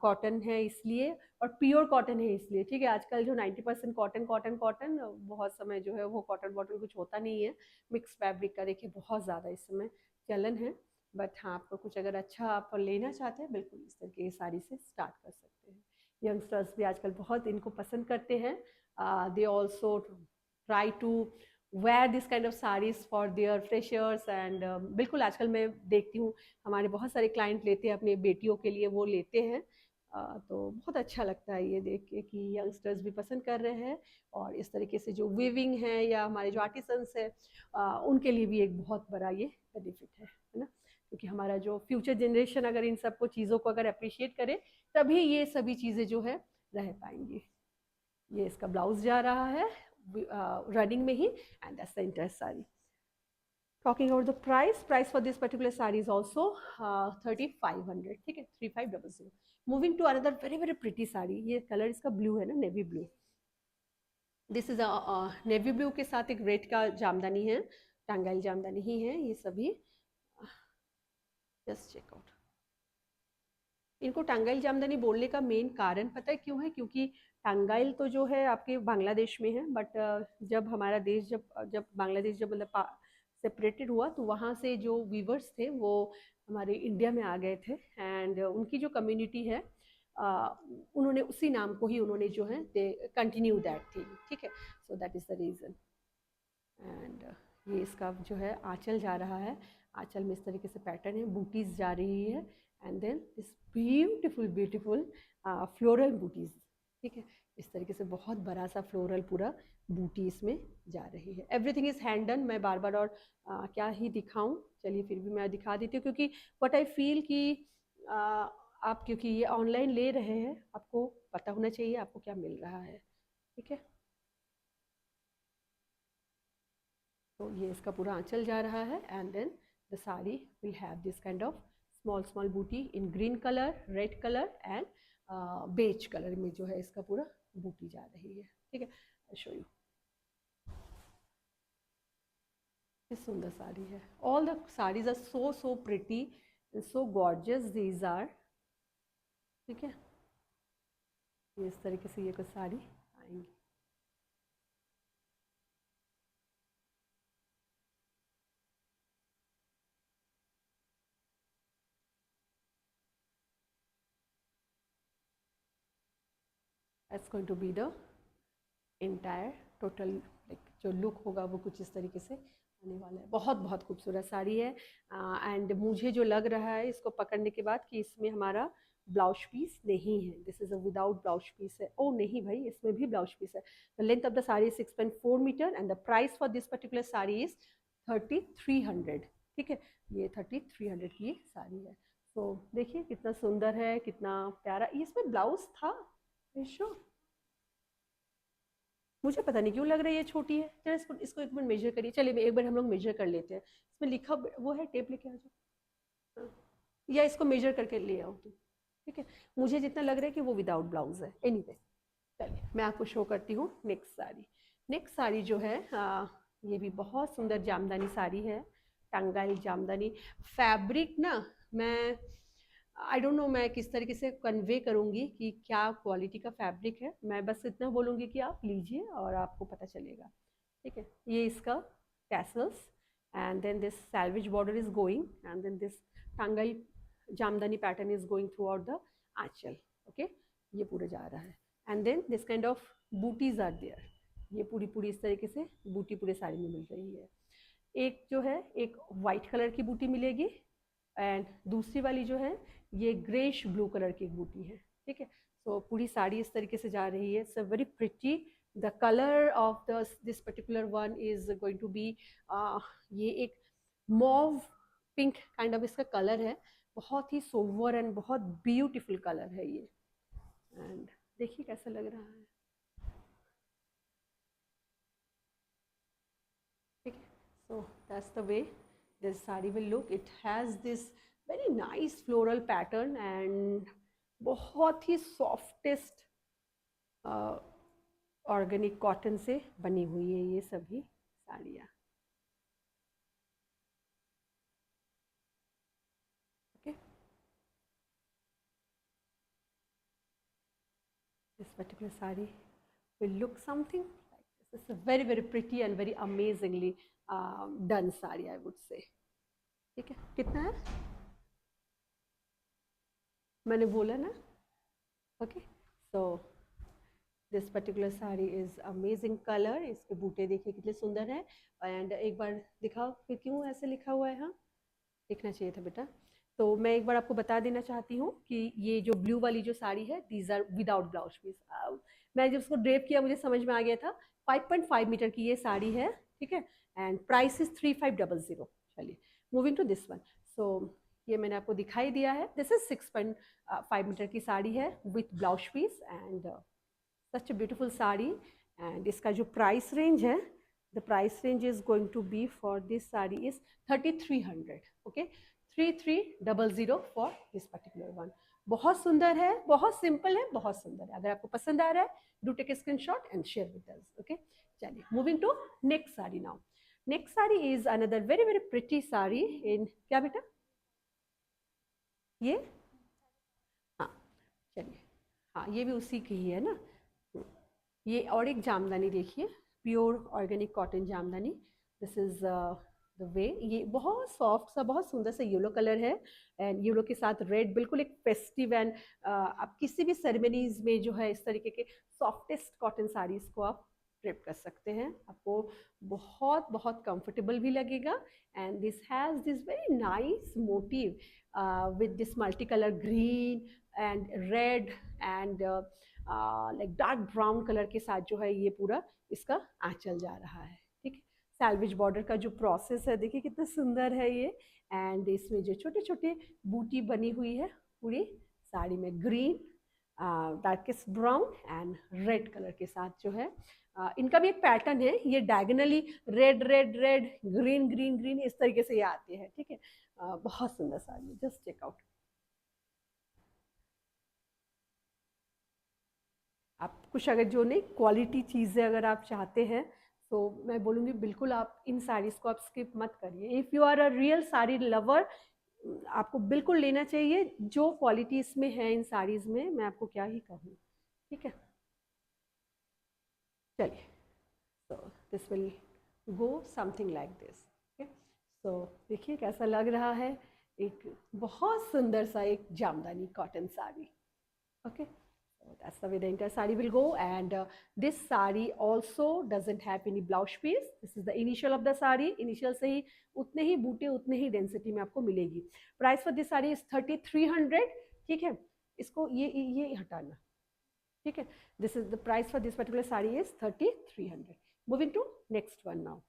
कॉटन है इसलिए, और प्योर कॉटन है इसलिए. ठीक है, आजकल जो 90% कॉटन कॉटन कॉटन, बहुत समय जो है वो कॉटन वॉटन कुछ होता नहीं है. मिक्स फैब्रिक का देखिए बहुत ज़्यादा इस समय चलन है. बट हाँ, आपको कुछ अगर अच्छा आप लेना चाहते हैं, बिल्कुल इस तरह की साड़ी से स्टार्ट कर सकते हैं. यंगस्टर्स भी आजकल बहुत इनको पसंद करते हैं. They also try to wear this kind of sarees for their freshers and बिल्कुल आजकल मैं देखती हूँ हमारे बहुत सारे क्लाइंट लेते हैं अपनी बेटियों के लिए, वो लेते हैं। तो बहुत अच्छा लगता है ये देख के कि यंगस्टर्स भी पसंद कर रहे हैं, और इस तरीके से जो वीविंग है या हमारे जो आर्टिसंस है उनके लिए भी एक बहुत बड़ा ये बेनिफिट है ना। क्योंकि हमारा जो फ्यूचर जनरेशन अगर इन सबको चीज़ों को अगर अप्रिशिएट करे, तभी ये सभी चीज़ें जो है रह पाएंगी। ये इसका ब्लाउज जा रहा है रनिंग में ही, and that's the entire sari. Talking about the price for this particular sari is also 3500, ठीक है, 3500। Moving to another very very pretty sari. ये कलर इसका ब्लू है ना, navy blue. This is navy blue के साथ एक रेड का जामदानी है, टांगाइल जामदानी ही है ये सभी। Just check out. इनको टांगाइल जामदानी बोलने का मेन कारण पता है क्यों है? क्योंकि टांगाइल तो जो है आपके बांग्लादेश में है, बट जब हमारा देश जब जब बांग्लादेश जब मतलब सेपरेटेड हुआ, तो वहाँ से जो वीवर्स थे वो हमारे इंडिया में आ गए थे, एंड उनकी जो कम्युनिटी है उन्होंने उसी नाम को ही उन्होंने जो है दे कंटिन्यू दैट थिंग, ठीक है। So that is the reason. And ये इसका जो है आंचल जा रहा है, आंचल में इस तरीके से पैटर्न है, बूटीज जा रही है, and then this beautiful beautiful floral butis, ठीक है। इस तरीके से बहुत बड़ा सा फ्लोरल पूरा बूटी इसमें जा रही है। Everything is hand done. मैं बार बार और क्या ही दिखाऊं, चलिए फिर भी मैं दिखा देती हूँ, क्योंकि व्हाट आई फील कि आप क्योंकि ये ऑनलाइन ले रहे हैं, आपको पता होना चाहिए आपको क्या मिल रहा है, ठीक है। तो ये इसका पूरा आंचल जा रहा है, and then the sari will have this kind of small small booti in green colour, red colour and beige colour में जो है इसका पूरा बूटी जा रही है, ठीक है। शो यू किस सुंदर साड़ी है। All the saris are so so pretty, so gorgeous these are, ठीक है। ये इस तरीके से ये कुछ साड़ी आएंगी। That's going to be the entire total, like जो लुक होगा वो कुछ इस तरीके से आने वाला है। बहुत बहुत खूबसूरत साड़ी है, एंड मुझे जो लग रहा है इसको पकड़ने के बाद कि इसमें हमारा ब्लाउज पीस नहीं है। This is a without blouse piece है। ओ नहीं भाई, इसमें भी ब्लाउज पीस है। The length of the sari 6.4 metre and the price for this particular sari is 3300, ठीक है। ये 3300 की साड़ी है। तो देखिए कितना सुंदर है, कितना प्यारा। इसमें ब्लाउज था श्योर, मुझे पता नहीं क्यों लग रहा है ये छोटी है। चलो इसको इसको एक बार मेजर करिए, चलिए एक बार हम लोग मेजर कर लेते हैं। इसमें लिखा वो है, टेप लेके आ जाओ, या इसको मेजर करके ले आओ तुम, ठीक है। मुझे जितना लग रहा है कि वो विदाउट ब्लाउज है। एनीवे चलिए मैं आपको शो करती हूँ नेक्स्ट साड़ी। नेक्स्ट साड़ी जो है ये भी बहुत सुंदर जामदानी साड़ी है, टांगाइल जामदानी। फैब्रिक ना, मैं आई डोंट नो मैं किस तरीके से कन्वे करूँगी कि क्या क्वालिटी का फैब्रिक है। मैं बस इतना बोलूँगी कि आप लीजिए और आपको पता चलेगा, ठीक है। ये इसका tassels, and then this selvage border is going, and then this Tangail Jamdani pattern is going throughout the आंचल, ओके। ये पूरा जा रहा है, and then this kind of bootis are there. ये पूरी पूरी इस तरीके से बूटी पूरे साड़ी में मिल रही है। एक जो है एक वाइट कलर की बूटी मिलेगी, एंड दूसरी वाली जो है ये ग्रेश ब्लू कलर की एक बूटी है, ठीक है। सो पूरी साड़ी इस तरीके से जा रही है। It's a very pretty. The colour of the this particular one is going to be ये एक मॉव पिंक काइंड ऑफ इसका कलर है। बहुत ही सोवर एंड बहुत ब्यूटीफुल कलर है ये, एंड देखिए कैसा लग रहा है, ठीक है। सो that's the way this sari will look. It has this very nice floral pattern and बहुत ही सॉफ्टेस्ट ऑर्गेनिक कॉटन से बनी हुई है ये सभी साड़ियाँ, okay. This particular sari will look something like this. It's a very very pretty and very amazingly done sari, I would say, ठीक है। कितना है मैंने बोला ना, okay. So this particular sari is amazing colour, इसके बूटे देखिए कितने सुंदर हैं। एंड एक बार दिखाओ फिर क्यों ऐसे लिखा हुआ है, हाँ दिखना चाहिए था बेटा। तो मैं एक बार आपको बता देना चाहती हूँ कि ये जो ब्लू वाली जो साड़ी है these are without blouse piece. मैं जब उसको ड्रेप किया मुझे समझ में आ गया था। 5.5 मीटर की ये साड़ी है, ठीक है। And price is 3500। चलिए मूविंग टू दिस वन। सो ये मैंने आपको दिखाई दिया है। दिस इज 6.5 मीटर की साड़ी है with blouse piece and such a beautiful sari. And इसका जो प्राइस रेंज है, the price range is going to be for this saree is 3300। okay, 3300 for this particular one। बहुत सुंदर है, बहुत सिंपल है, बहुत सुंदर है। अगर आपको पसंद आ रहा है do take a screenshot and share with us. Okay, चलिए moving to next sari now. Next sari is another very very pretty sari in, क्या बेटा ये, हाँ चलिए, हाँ ये भी उसी की ही है ना। ये और एक जामदानी देखिए, pure organic cotton jamdani. This is the way. ये बहुत सॉफ्ट सा, बहुत सुंदर सा येलो कलर है एंड येलो के साथ रेड, बिल्कुल एक फेस्टिव एंड आप किसी भी सेरेमनीज में जो है इस तरीके के सॉफ्टेस्ट कॉटन साड़ीज को आप ड्रेप कर सकते हैं। आपको बहुत बहुत कंफर्टेबल भी लगेगा। And this has this very nice motive with this multi colour green and red and like dark brown colour के साथ जो है ये पूरा इसका आंचल जा रहा है, ठीक है। सैल्वेज बॉर्डर का जो प्रोसेस है देखिए कितना सुंदर है ये। एंड इसमें जो छोटे छोटे बूटी बनी हुई है पूरी साड़ी में, green, darkest brown and red colour के साथ जो है इनका भी एक पैटर्न है। ये diagonally red red red, green green green, इस तरीके से ये आते हैं, ठीक है। बहुत सुंदर साड़ी है, जस्ट चेक आउट। आप कुछ अगर जो नहीं क्वालिटी चीज़ें अगर आप चाहते हैं तो मैं बोलूँगी बिल्कुल आप इन साड़ीज़ को आप स्किप मत करिए। If you are a real sari lover, आपको बिल्कुल लेना चाहिए। जो क्वालिटी इसमें है इन साड़ीज़ में, मैं आपको क्या ही कहूँ, ठीक है। चलिए, so this will go something like this. Okay, so देखिए कैसा लग रहा है, एक बहुत सुंदर सा एक jamdani cotton sari. Okay, so that's the way the entire sari will go. And this sari also doesn't have any blouse piece. This is the initial of the sari। initial से ही उतने ही बूटे उतने ही डेंसिटी में आपको मिलेगी। Price for this sari is 3300, ठीक है। इसको ये हटाना, ठीक है। This is the price for this particular sari is 3300। Moving to next one now.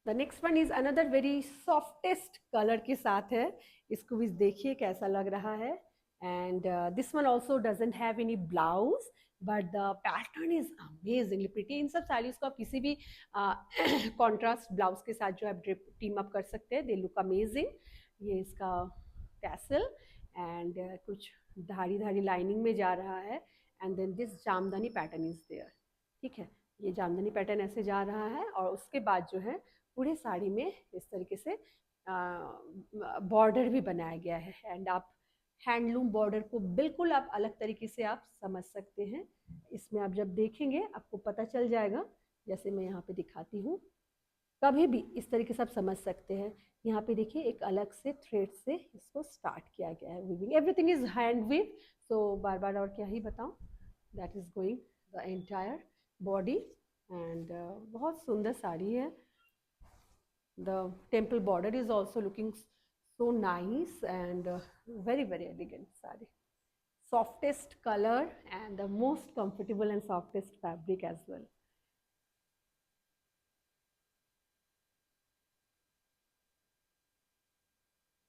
The next one is another very softest colour के साथ है। इसको भी देखिए कैसा लग रहा है। And this one also doesn't have any blouse, but the pattern is amazingly pretty। इन सब साड़ीज को आप किसी भी कॉन्ट्रास्ट ब्लाउज के साथ जो है टीम अप कर सकते हैं, दे लुक अमेजिंग। ये इसका टैसल एंड कुछ धारी धारी लाइनिंग में जा रहा है। And then this Jamdani pattern is there, ठीक है। ये जामदानी पैटर्न ऐसे जा रहा है और उसके बाद जो है पूरे साड़ी में इस तरीके से बॉर्डर भी बनाया गया है। एंड आप हैंडलूम बॉर्डर को बिल्कुल आप अलग तरीके से आप समझ सकते हैं। इसमें आप जब देखेंगे आपको पता चल जाएगा, जैसे मैं यहाँ पे दिखाती हूँ, कभी भी इस तरीके से आप समझ सकते हैं। यहाँ पे देखिए एक अलग से थ्रेड से इसको स्टार्ट किया गया है weaving, everything is hand weave. So बार बार और क्या ही बताऊँ, that is going the entire body. And बहुत सुंदर साड़ी है। The temple border is also looking so nice and very very elegant saree, softest color and the most comfortable and softest fabric as well।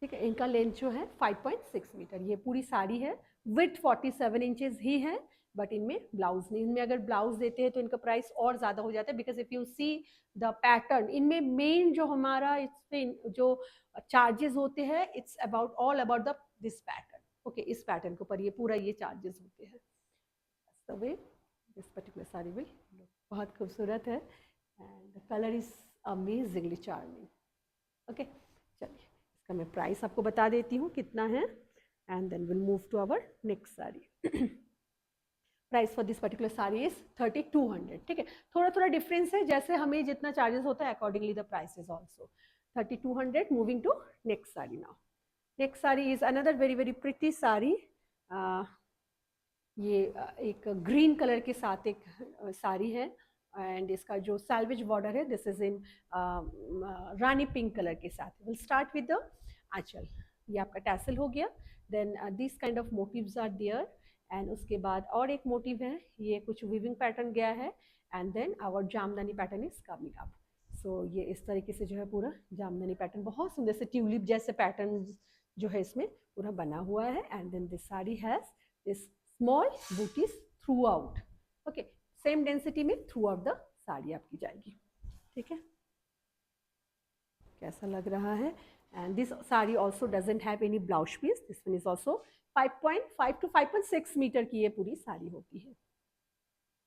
ठीक है, इनका length जो है 5.6 metre, ये पूरी साड़ी है। विथ 47 इंचेस ही है, बट इनमें ब्लाउज नहीं। इनमें अगर ब्लाउज देते हैं तो इनका प्राइस और ज़्यादा हो जाता है, because if you see the pattern, इनमें मेन जो हमारा इस पे जो चार्जेस होते हैं, it's about all about the this pattern. Okay, इस पैटर्न के ऊपर ये पूरा ये चार्जेस होते हैं। The way this particular sari will look, बहुत खूबसूरत है and colour is amazingly charming. Okay, चलिए इसका मैं प्राइस आपको बता देती हूँ कितना है and then will move to our next sari. Price for this particular sari is 3200, ठीक है। थोड़ा थोड़ा डिफरेंस है, जैसे हमें जितना चार्जेस होता है accordingly the price is also 3200। Moving to next sari now. Next sari is another very very pretty sari. ये एक ग्रीन कलर के साथ एक साड़ी है एंड इसका जो सैल्वेज बॉर्डर है this is in rani pink colour के साथ। Will start with the aanchal. ये आपका टैसल हो गया। Then this kind of motifs are there and उसके बाद और एक मोटिव है, ये कुछ वीविंग पैटर्न गया है and then our Jamdani pattern is coming up. So ये इस तरीके से जो है पूरा जामदानी पैटर्न बहुत सुंदर से ट्यूलिप जैसे पैटर्न जो है इसमें पूरा बना हुआ है and then this sari has this small butis throughout. Okay, same density में थ्रू आउट द साड़ी आपकी जाएगी। ठीक है, कैसा लग रहा है? And this sari also doesn't have any blouse piece. This one is also 5.5 to 5.6 metre की ये पूरी साड़ी होती है।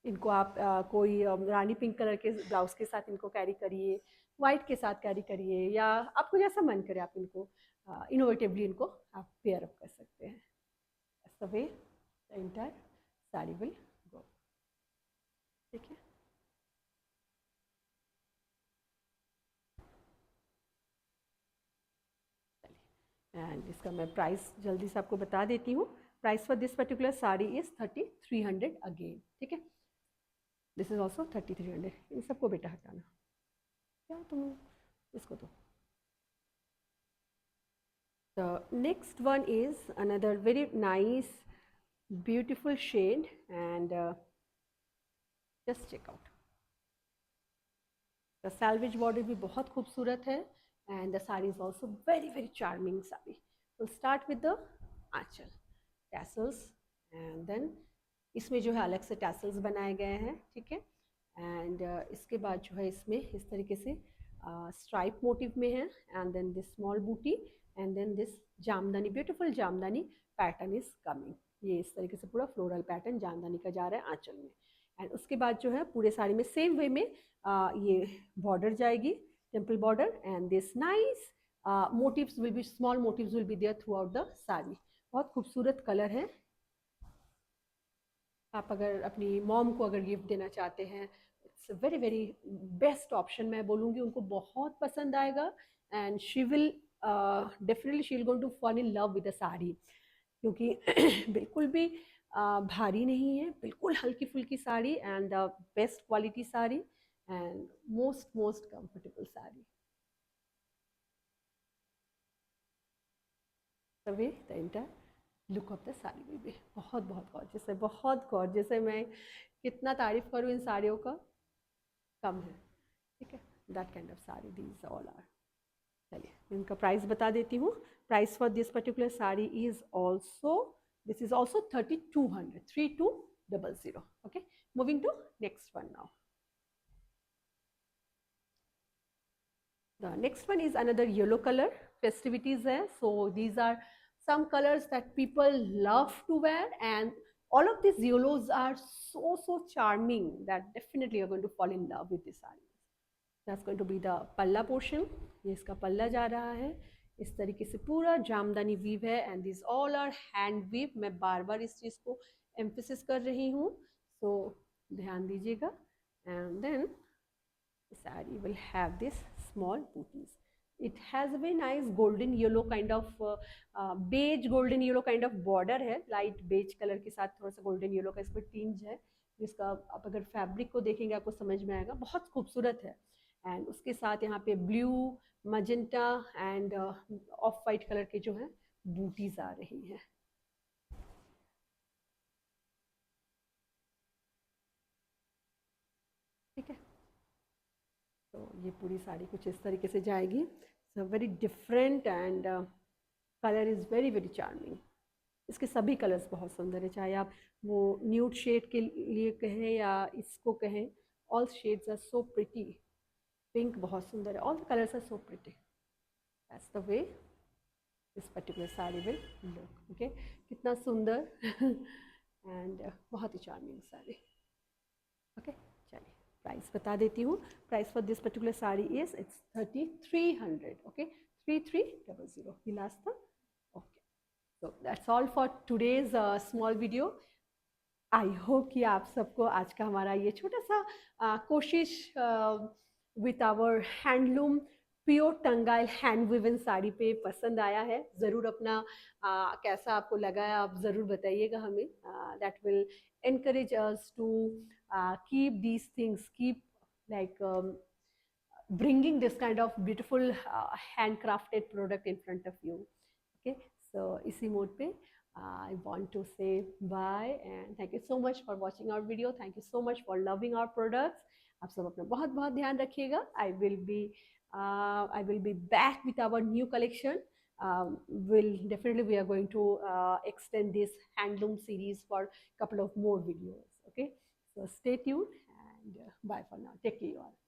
इनको आप कोई रानी पिंक कलर के ब्लाउज के साथ इनको कैरी करिए, वाइट के साथ कैरी करिए, या आपको जैसा मन करे आप इनको इनोवेटिवली इनको आप पेयर अप कर सकते हैं। That's the way the entire sari will go। ठीक है, एंड इसका मैं प्राइस जल्दी से आपको बता देती हूँ। Price for this particular sari is 3300 again. ठीक है, दिस इज ऑल्सो 3300। इन सबको बेटा हटाना, क्या तुम इसको तो। The next one is another very nice beautiful shade and just check out। The salvage border भी बहुत खूबसूरत है and the saree is also very charming saree। So start with the Aanchal, tassels and then इसमें जो है अलग से tassels बनाए गए हैं। ठीक है, and इसके बाद जो है इसमें इस तरीके से stripe motif में है and then this small booty and then this jamdani, beautiful jamdani pattern is coming। ये इस तरीके से पूरा floral pattern जामदानी का जा रहा है आंचल में एंड उसके बाद जो है पूरे साड़ी में सेम वे में ये बॉर्डर जाएगी, temple border and this nice motifs will be, small motifs will be there throughout the sari. बहुत खूबसूरत कलर है। आप अगर अपनी मॉम को अगर गिफ्ट देना चाहते हैं, इट्स वेरी बेस्ट ऑप्शन। मैं बोलूँगी उनको बहुत पसंद आएगा and she will definitely she will going to fall in love with the sari, क्योंकि बिल्कुल भी भारी नहीं है, बिल्कुल हल्की फुल्की sari and the best quality sari and most comfortable sari. The way the entire look of the sari will be बहुत गॉर्जियस है, बहुत गॉर्जियस है। मैं कितना तारीफ करूँ इन साड़ियों का कम है। ठीक है, that kind of sari these all are. चलिए इनका प्राइस बता देती हूँ। Price for this particular sari is also, this is also 3200, 3200। okay, moving to next one now। The next one is another yellow color, festivities hai, so these are some colors that people love to wear and all of these yellows are so charming that definitely you're going to fall in love with this saree। That's going to be the palla portion। ये इसका पल्ला जा रहा है, इस तरीके से पूरा जामदानी वीव है and this all are hand weave. मैं बार बार इस चीज़ को एम्फेसिस कर रही हूँ, सो ध्यान दीजिएगा। And then sari will have this small butis. It has a very nice golden yellow kind of beige golden yellow kind of border है, लाइट बेज कलर के साथ थोड़ा सा गोल्डन येलो का इसमें टिंज है, जिसका आप अगर फैब्रिक को देखेंगे आपको समझ में आएगा, बहुत खूबसूरत है। एंड उसके साथ यहाँ पे blue, magenta end of white colour के जो है बूटीज आ रही हैं। ठीक है, तो ये पूरी साड़ी कुछ इस तरीके से जाएगी। So very different and colour is very charming. इसके सभी कलर्स बहुत सुंदर है, चाहे आप वो न्यूड शेड के लिए कहें या इसको कहें, all shades are so pretty. Pink बहुत सुंदर है, all the colours are so pretty. That's the way this particular sari will look. Okay, कितना सुंदर एंड बहुत ही चार्मिंग साड़ी। ओके, चलिए प्राइस बता देती हूँ। Price for this particular sari is it's 3300। Okay, 3300 ये लास्ट था। Okay, so that's all for today's small video. I hope कि आप सबको आज का हमारा ये छोटा सा कोशिश with our handloom pure Tangail hand woven sari पे पसंद आया है, ज़रूर अपना कैसा आपको लगा है आप ज़रूर बताइएगा हमें। That will encourage us to keep these things, keep like bringing this kind of beautiful handcrafted product in front of you. Okay, so इसी मोड पे I want to say bye and thank you so much for watching our video. Thank you so much for loving our products. आप सब अपना बहुत बहुत ध्यान रखिएगा. I will be back with our new collection. Will definitely we are going to extend this handloom series for a couple of more videos. Okay, so stay tuned and bye for now. Take care, you all.